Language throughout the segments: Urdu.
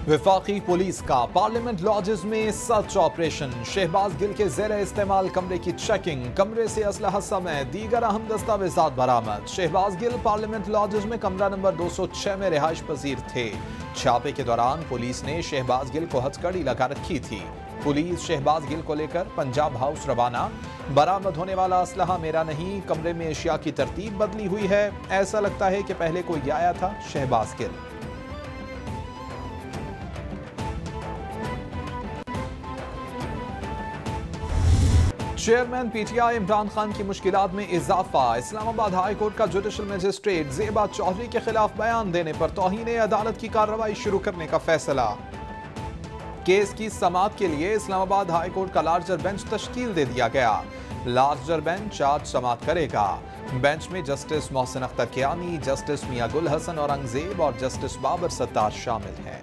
وفاقی پولیس کا پارلیمنٹ لاجز میں سرچ آپریشن، شہباز گل کے زیر استعمال کمرے کی چیکنگ، کمرے سے اسلحہ سمیت دیگر اہم دستاویزات برآمد۔ شہباز گل پارلیمنٹ لاجز میں کمرہ نمبر 206 میں رہائش پذیر تھے۔ چھاپے کے دوران پولیس نے شہباز گل کو ہتھکڑی لگا رکھی تھی۔ پولیس شہباز گل کو لے کر پنجاب ہاؤس روانہ۔ برآمد ہونے والا اسلحہ میرا نہیں، کمرے میں اشیاء کی ترتیب بدلی ہوئی ہے، ایسا لگتا ہے کہ پہلے کوئی آیا تھا۔ Shahbaz Gill. Chairman P T I Imran Khan کی مشکلات میں اضافہ، اسلام آباد ہائی کورٹ کا جوڈیشل مجسٹریٹ زیبا چودھری کے خلاف بیان دینے پر توہین عدالت کی کارروائی شروع کرنے کا فیصلہ۔ کیس کی سماعت کے لیے اسلام آباد ہائی کورٹ کا لارجر بینچ تشکیل دے دیا گیا۔ لارجر بینچ آج سماعت کرے گا۔ بینچ میں جسٹس محسن اختر کیانی، جسٹس میاں گل حسن اورنگزیب اور جسٹس بابر ستار شامل ہیں۔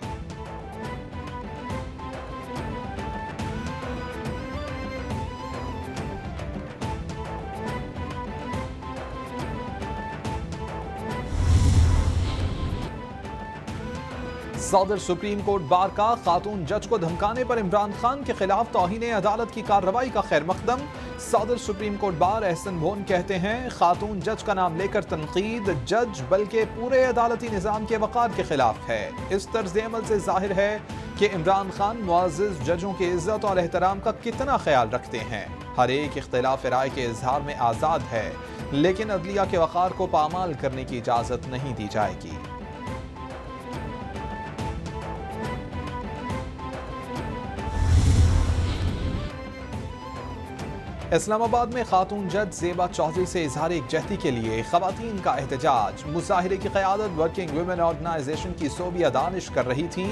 صدر سپریم کورٹ بار کا خاتون جج کو دھمکانے پر عمران خان کے خلاف توہین عدالت کی کارروائی کا خیر مقدم۔ صدر سپریم کورٹ بار احسن بھون کہتے ہیں، خاتون جج کا نام لے کر تنقید جج بلکہ پورے عدالتی نظام کے وقار کے خلاف ہے۔ اس طرز عمل سے ظاہر ہے کہ عمران خان معزز ججوں کی عزت اور احترام کا کتنا خیال رکھتے ہیں۔ ہر ایک اختلاف رائے کے اظہار میں آزاد ہے، لیکن عدلیہ کے وقار کو پامال کرنے کی اجازت نہیں دی جائے گی۔ اسلام آباد میں خاتون جج زیبا چودھری سے اظہار یکجہتی کے لیے خواتین کا احتجاج۔ مظاہرے کی قیادت ورکنگ ویمن آرگنائزیشن کی صوبیہ دانش کر رہی تھی۔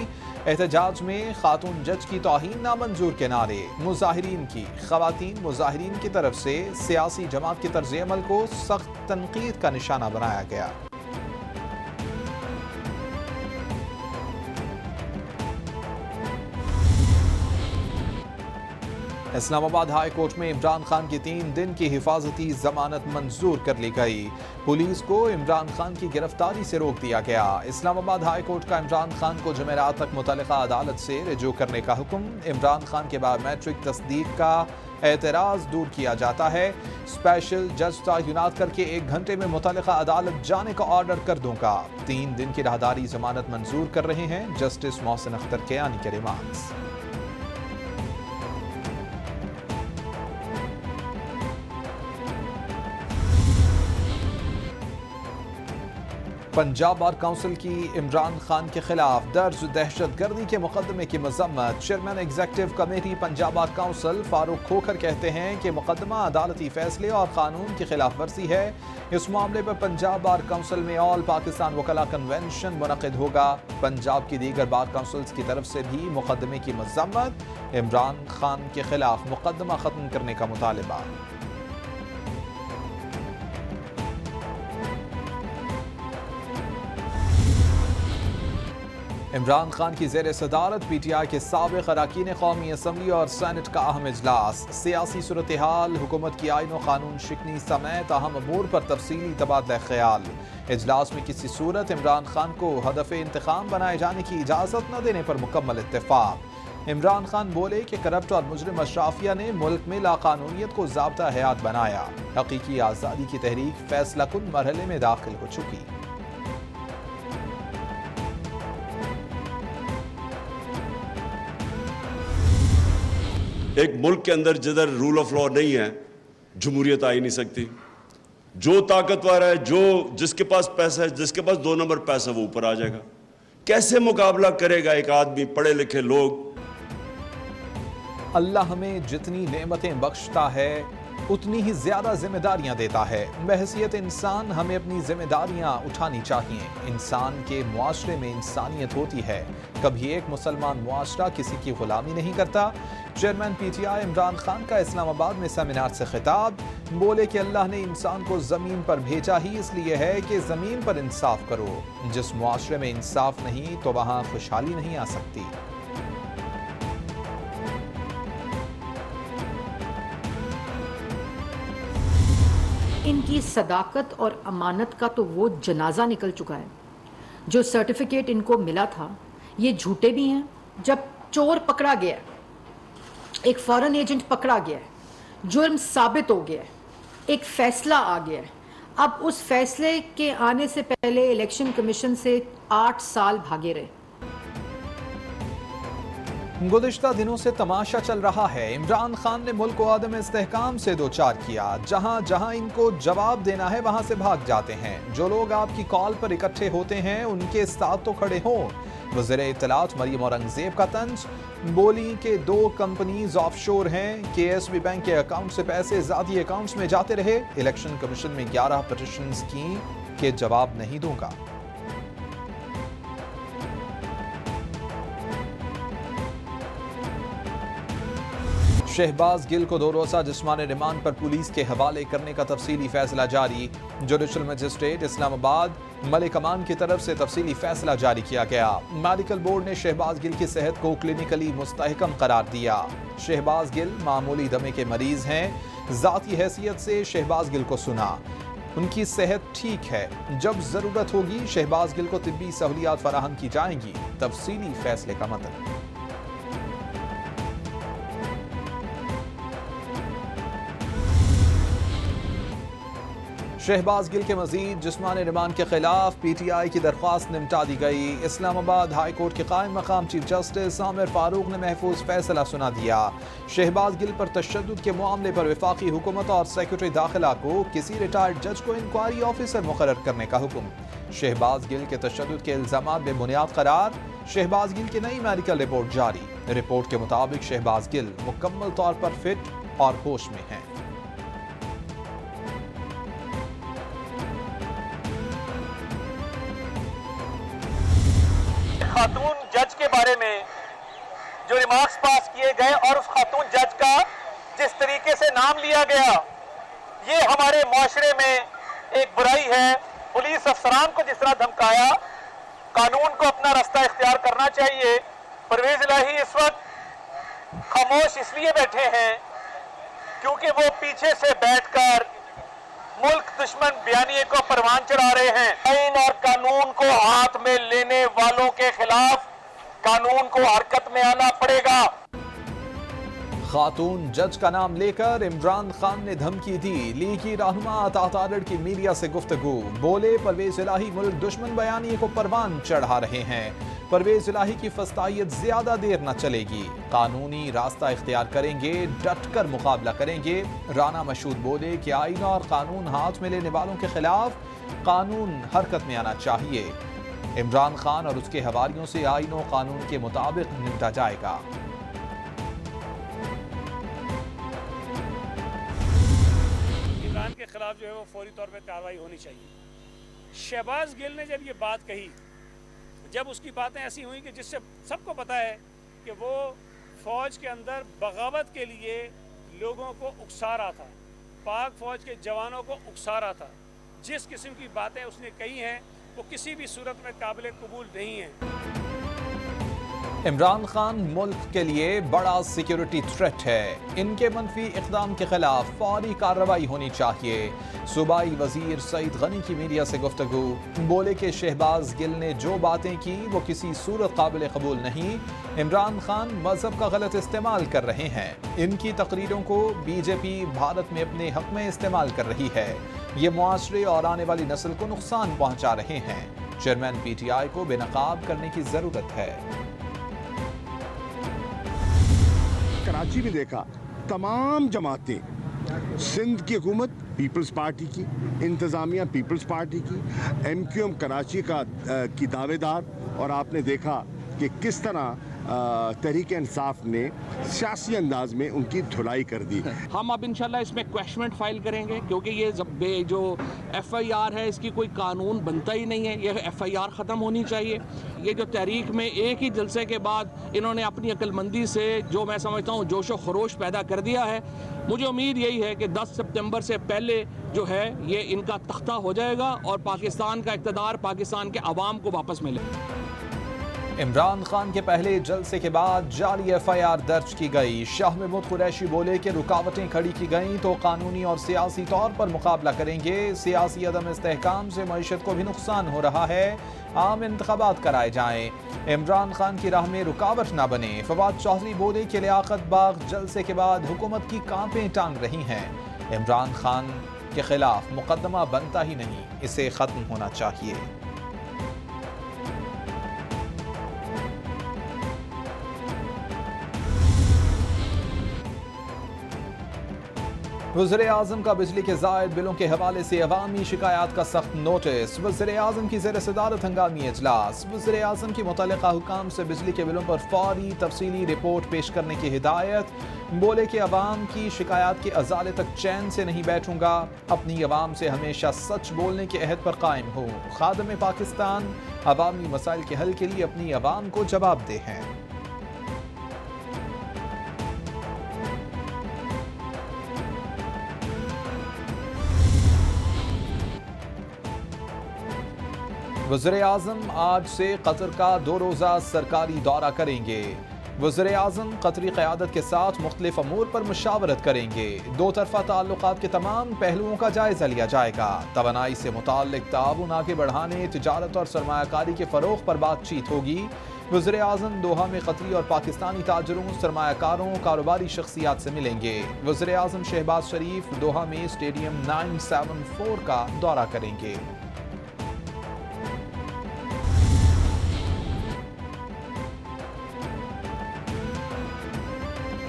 احتجاج میں خاتون جج کی توہین نامنظور کے نعرے۔ مظاہرین کی خواتین مظاہرین کی طرف سے سیاسی جماعت کے طرز عمل کو سخت تنقید کا نشانہ بنایا گیا۔ اسلام آباد ہائی کورٹ میں عمران خان کی 3 دن کی حفاظتی ضمانت منظور کر لی گئی۔ پولیس کو عمران خان کی گرفتاری سے روک دیا گیا۔ اسلام آباد ہائی کورٹ کا عمران خان کو جمعرات تک متعلقہ عدالت سے رجوع کرنے کا حکم۔ عمران خان کے بایو میٹرک تصدیق کا اعتراض دور کیا جاتا ہے۔ اسپیشل جج تعینات کر کے 1 گھنٹے میں متعلقہ عدالت جانے کا آرڈر کر دوں گا۔ 3 دن کی راہداری ضمانت منظور کر رہے ہیں جسٹس محسن اختر کیانی کے ریمارکس۔ پنجاب بار کونسل کی عمران خان کے خلاف درج دہشت گردی کے مقدمے کی مذمت۔ Chairman executive committee Punjab bar council Farooq Khokhar کہتے ہیں کہ مقدمہ عدالتی فیصلے اور قانون کی خلاف ورزی ہے۔ اس معاملے پر پنجاب بار کونسل میں آل پاکستان وکلاء کنونشن منعقد ہوگا۔ پنجاب کی دیگر بار کونسلز کی طرف سے بھی مقدمے کی مذمت۔ عمران خان کے خلاف مقدمہ ختم کرنے کا مطالبہ۔ عمران خان کی زیر صدارت پی ٹی آئی کے سابق اراکین قومی اسمبلی اور سینٹ کا اہم اجلاس۔ سیاسی صورتحال، حکومت کی آئین و قانون شکنی سمیت اہم امور پر تفصیلی تبادلہ خیال۔ اجلاس میں کسی صورت عمران خان کو ہدف انتقام بنائے جانے کی اجازت نہ دینے پر مکمل اتفاق۔ عمران خان بولے کہ کرپٹ اور مجرم اشرافیہ نے ملک میں لاقانونیت کو ضابطہ حیات بنایا۔ حقیقی آزادی کی تحریک فیصلہ کن مرحلے میں داخل ہو چکی۔ ایک ملک کے اندر جدھر رول آف لا نہیں ہے، جمہوریت آ ہی نہیں سکتی۔ جو طاقتور ہے، جس کے پاس پیسہ ہے، جس کے پاس 2 نمبر پیسہ، وہ اوپر آ جائے گا۔ کیسے مقابلہ کرے گا ایک آدمی، پڑھے لکھے لوگ؟ اللہ ہمیں جتنی نعمتیں بخشتا ہے اتنی ہی زیادہ ذمہ داریاں دیتا ہے۔ بحیثیت انسان ہمیں اپنی ذمہ داریاں اٹھانی چاہیے۔ انسان کے معاشرے میں انسانیت ہوتی ہے۔ کبھی ایک مسلمان معاشرہ کسی کی غلامی نہیں کرتا۔ Chairman P T I Imran Khan کا اسلام آباد میں سیمینار سے خطاب۔ بولے کہ اللہ نے انسان کو زمین پر بھیجا ہی اس لیے ہے کہ زمین پر انصاف کرو۔ جس معاشرے میں انصاف نہیں تو وہاں خوشحالی نہیں آ سکتی۔ ان کی صداقت اور امانت کا تو وہ جنازہ نکل چکا ہے۔ جو سرٹیفکیٹ ان کو ملا تھا یہ جھوٹے بھی ہیں. جب چور پکڑا گیا ہے, ایک فارن ایجنٹ پکڑا گیا ہے, جرم ثابت ہو گیا ہے, ایک فیصلہ آ گیا ہے, اب اس فیصلے کے آنے سے پہلے الیکشن کمیشن سے 8 سال بھاگے رہے. گزشتہ دنوں سے تماشا چل رہا ہے. عمران خان نے ملک کو عدم استحکام سے دوچار کیا. جہاں جہاں ان کو جواب دینا ہے وہاں سے بھاگ جاتے ہیں. جو لوگ آپ کی کال پر اکٹھے ہوتے ہیں ان کے ساتھ تو کھڑے ہوں. وزیر اطلاعات مریم اورنگزیب کا طنز. بولی کہ 2 کمپنیز آف شور ہیں. KSB بینک کے اکاؤنٹ سے پیسے ذاتی اکاؤنٹس میں جاتے رہے. الیکشن کمیشن میں 11 پٹیشنز کی کہ جواب نہیں دوں گا. شہباز گل کو 2 روزہ جسمانی ریمانڈ پر پولیس کے حوالے کرنے کا تفصیلی فیصلہ جاری. جوڈیشل مجسٹریٹ اسلام آباد ملک امان کی طرف سے تفصیلی فیصلہ جاری کیا گیا. میڈیکل بورڈ نے شہباز گل کی صحت کو کلینکلی مستحکم قرار دیا. شہباز گل معمولی دمے کے مریض ہیں. ذاتی حیثیت سے شہباز گل کو سنا. ان کی صحت ٹھیک ہے. جب ضرورت ہوگی شہباز گل کو طبی سہولیات فراہم کی جائیں گی. تفصیلی فیصلے کا متن. شہباز گل کے مزید جسمانی ریمانڈ کے خلاف PTI کی درخواست نمٹا دی گئی. اسلام آباد ہائی کورٹ کے قائم مقام چیف جسٹس عامر فاروق نے محفوظ فیصلہ سنا دیا. شہباز گل پر تشدد کے معاملے پر وفاقی حکومت اور سیکرٹری داخلہ کو کسی ریٹائرڈ جج کو انکوائری آفیسر مقرر کرنے کا حکم. شہباز گل کے تشدد کے الزامات بے بنیاد قرار. شہباز گل کی نئی میڈیکل رپورٹ جاری. رپورٹ کے مطابق شہباز گل مکمل طور پر فٹ اور ہوش میں ہیں. خاتون جج کے بارے میں جو ریمارکس پاس کیے گئے اور اس خاتون جج کا جس طریقے سے نام لیا گیا, یہ ہمارے معاشرے میں ایک برائی ہے. پولیس افسران کو جس طرح دھمکایا, قانون کو اپنا رستہ اختیار کرنا چاہیے. پرویز الہی اس وقت خاموش اس لیے بیٹھے ہیں کیونکہ وہ پیچھے سے بیٹھ کر ملک دشمن بیانیے کو پروان چڑھا رہے ہیں. آئین اور قانون کو ہاتھ میں لینے والوں کے خلاف قانون کو حرکت میں آنا پڑے گا. خاتون جج کا نام لے کر عمران خان نے دھمکی دی. لیگی رہنما عطا تارڑ کی میڈیا سے گفتگو. بولے پرویز الہی ملک دشمن بیانیے کو پروان چڑھا رہے ہیں. پرویز الہی کی فسطائیت زیادہ دیر نہ چلے گی. قانونی راستہ اختیار کریں گے, ڈٹ کر مقابلہ کریں گے. رانا مشہود بولے کہ آئین اور قانون ہاتھ میں لینے والوں کے خلاف قانون حرکت میں آنا چاہیے. عمران خان اور اس کے حواریوں سے آئین و قانون کے مطابق نمٹا جائے گا. عمران کے خلاف جو ہے وہ فوری طور پہ کارروائی ہونی چاہیے. شہباز گل نے جب یہ بات کہی, جب اس کی باتیں ایسی ہوئیں کہ جس سے سب کو پتا ہے کہ وہ فوج کے اندر بغاوت کے لیے لوگوں کو اکسا رہا تھا, پاک فوج کے جوانوں کو اکسا رہا تھا. جس قسم کی باتیں اس نے کہی ہیں وہ کسی بھی صورت میں قابل قبول نہیں ہیں. عمران خان ملک کے لیے بڑا سیکیورٹی تھریٹ ہے. ان کے منفی اقدام کے خلاف فوری کارروائی ہونی چاہیے. صوبائی وزیر سعید غنی کی میڈیا سے گفتگو. بولے کہ شہباز گل نے جو باتیں کی وہ کسی صورت قابل قبول نہیں. عمران خان مذہب کا غلط استعمال کر رہے ہیں. ان کی تقریروں کو BJP بھارت میں اپنے حق میں استعمال کر رہی ہے. یہ معاشرے اور آنے والی نسل کو نقصان پہنچا رہے ہیں. چیئرمین PTI کو بے نقاب کرنے کی ضرورت ہے. کراچی میں دیکھا تمام جماعتیں, سندھ کی حکومت پیپلز پارٹی کی, انتظامیہ پیپلز پارٹی کی, MQM کراچی کی دعوے دار, اور آپ نے دیکھا کہ کس طرح تحریک انصاف نے سیاسی انداز میں ان کی دھلائی کر دی. ہم اب انشاءاللہ اس میں کویشچنمنٹ فائل کریں گے کیونکہ یہ جو FIR ہے اس کی کوئی قانون بنتا ہی نہیں ہے. یہ FIR ختم ہونی چاہیے. یہ جو تحریک میں ایک ہی جلسے کے بعد انہوں نے اپنی عقل مندی سے جو میں سمجھتا ہوں جوش و خروش پیدا کر دیا ہے, مجھے امید یہی ہے کہ 10 سپتمبر سے پہلے جو ہے یہ ان کا تختہ ہو جائے گا اور پاکستان کا اقتدار پاکستان کے عوام کو واپس ملے. عمران خان کے پہلے جلسے کے بعد جعلی FIR درج کی گئی. شاہ محمود قریشی بولے کہ رکاوٹیں کھڑی کی گئیں تو قانونی اور سیاسی طور پر مقابلہ کریں گے. سیاسی عدم استحکام سے معیشت کو بھی نقصان ہو رہا ہے. عام انتخابات کرائے جائیں. عمران خان کی راہ میں رکاوٹ نہ بنے. فواد چودھری بولے کہ لیاقت باغ جلسے کے بعد حکومت کی کانپیں ٹانگ رہی ہیں. عمران خان کے خلاف مقدمہ بنتا ہی نہیں, اسے ختم ہونا چاہیے. وزیر اعظم کا بجلی کے زائد بلوں کے حوالے سے عوامی شکایات کا سخت نوٹس. وزیر اعظم کی زیر صدارت ہنگامی اجلاس. وزیر اعظم کی متعلقہ حکام سے بجلی کے بلوں پر فوری تفصیلی رپورٹ پیش کرنے کی ہدایت. بولے کہ عوام کی شکایات کے ازالے تک چین سے نہیں بیٹھوں گا. اپنی عوام سے ہمیشہ سچ بولنے کے عہد پر قائم ہوں. خادم پاکستان عوامی مسائل کے حل کے لیے اپنی عوام کو جواب دہ ہیں. وزیر اعظم آج سے قطر کا 2 روزہ سرکاری دورہ کریں گے. وزیر اعظم قطری قیادت کے ساتھ مختلف امور پر مشاورت کریں گے. 2 طرفہ تعلقات کے تمام پہلوؤں کا جائزہ لیا جائے گا. توانائی سے متعلق تعاون آگے بڑھانے, تجارت اور سرمایہ کاری کے فروغ پر بات چیت ہوگی. وزیر اعظم دوحہ میں قطری اور پاکستانی تاجروں, سرمایہ کاروں, کاروباری شخصیات سے ملیں گے. وزیر اعظم شہباز شریف دوحہ میں اسٹیڈیم 974 کا دورہ کریں گے.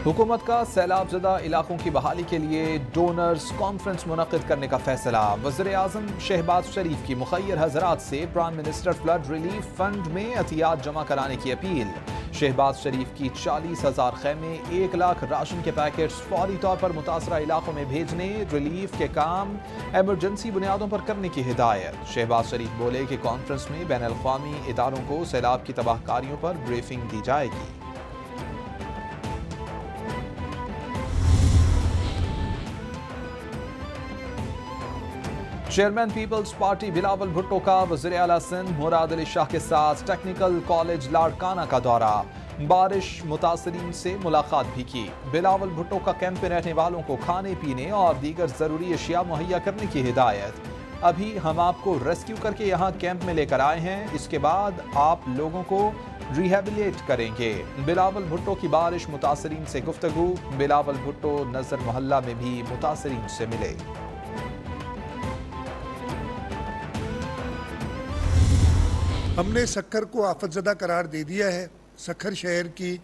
حکومت کا سیلاب زدہ علاقوں کی بحالی کے لیے ڈونرز کانفرنس منعقد کرنے کا فیصلہ. وزیر اعظم شہباز شریف کی مخیر حضرات سے prime minister flood relief fund میں عطیات جمع کرانے کی اپیل. شہباز شریف کی 40,000 خیمے, 1 لاکھ راشن کے پیکٹس فوری طور پر متاثرہ علاقوں میں بھیجنے, ریلیف کے کام ایمرجنسی بنیادوں پر کرنے کی ہدایت. شہباز شریف بولے کہ کانفرنس میں بین الاقوامی اداروں کو سیلاب کی تباہ کاریوں پر بریفنگ دی جائے گی. Chairman Peoples Party Bilawal Bhutto کا وزیر اعلیٰ سندھ مراد علی شاہ کے ساتھ ٹیکنیکل کالج لاڑکانہ کا دورہ. بارش متاثرین سے ملاقات بھی کی. بلاول بھٹو کا کیمپ میں رہنے والوں کو کھانے پینے اور دیگر ضروری اشیاء مہیا کرنے کی ہدایت. ابھی ہم آپ کو ریسکیو کر کے یہاں کیمپ میں لے کر آئے ہیں, اس کے بعد آپ لوگوں کو ریہیبلیٹ کریں گے. بلاول بھٹو کی بارش متاثرین سے گفتگو. بلاول بھٹو نظر محلہ میں بھی متاثرین سے ملے. ہم نے سکھر کو آفت زدہ قرار دے دیا ہے. سکھر شہر کی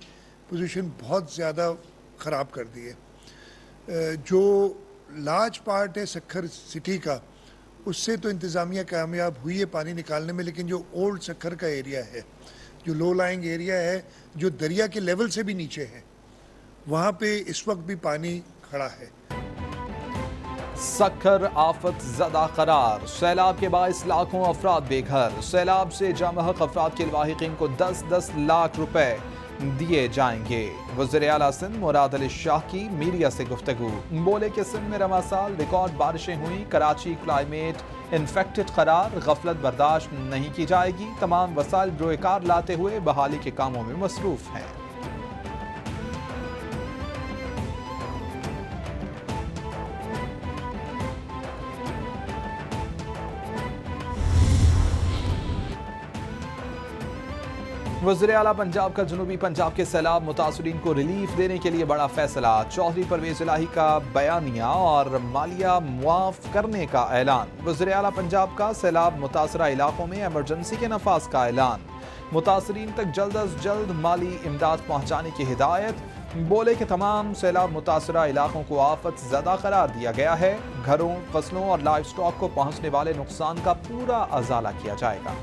پوزیشن بہت زیادہ خراب کر دی ہے. جو لارج پارٹ ہے سکھر سٹی کا, اس سے تو انتظامیہ کامیاب ہوئی ہے پانی نکالنے میں, لیکن جو اولڈ سکھر کا ایریا ہے, جو لو لائنگ ایریا ہے, جو دریا کے لیول سے بھی نیچے ہے, وہاں پہ اس وقت بھی پانی کھڑا ہے. سکھر آفت زدہ قرار. سیلاب کے باعث لاکھوں افراد بے گھر. سیلاب سے جاں بحق افراد کے لاحقین کو 10-10 لاکھ روپے دیے جائیں گے. وزیر اعلیٰ سندھ مراد علی شاہ کی میڈیا سے گفتگو. بولے کہ سندھ میں رواں سال ریکارڈ بارشیں ہوئیں. کراچی کلائمیٹ انفیکٹڈ قرار. غفلت برداشت نہیں کی جائے گی. تمام وسائل بروئے کار لاتے ہوئے بحالی کے کاموں میں مصروف ہیں. وزیر اعلیٰ پنجاب کا جنوبی پنجاب کے سیلاب متاثرین کو ریلیف دینے کے لیے بڑا فیصلہ. چودھری پرویز الہی کا بیانیہ اور مالیہ معاف کرنے کا اعلان. وزیر اعلیٰ پنجاب کا سیلاب متاثرہ علاقوں میں ایمرجنسی کے نفاذ کا اعلان. متاثرین تک جلد از جلد مالی امداد پہنچانے کی ہدایت. بولے کہ تمام سیلاب متاثرہ علاقوں کو آفت زدہ قرار دیا گیا ہے. گھروں, فصلوں اور لائف سٹاک کو پہنچنے والے نقصان کا پورا ازالہ کیا جائے گا.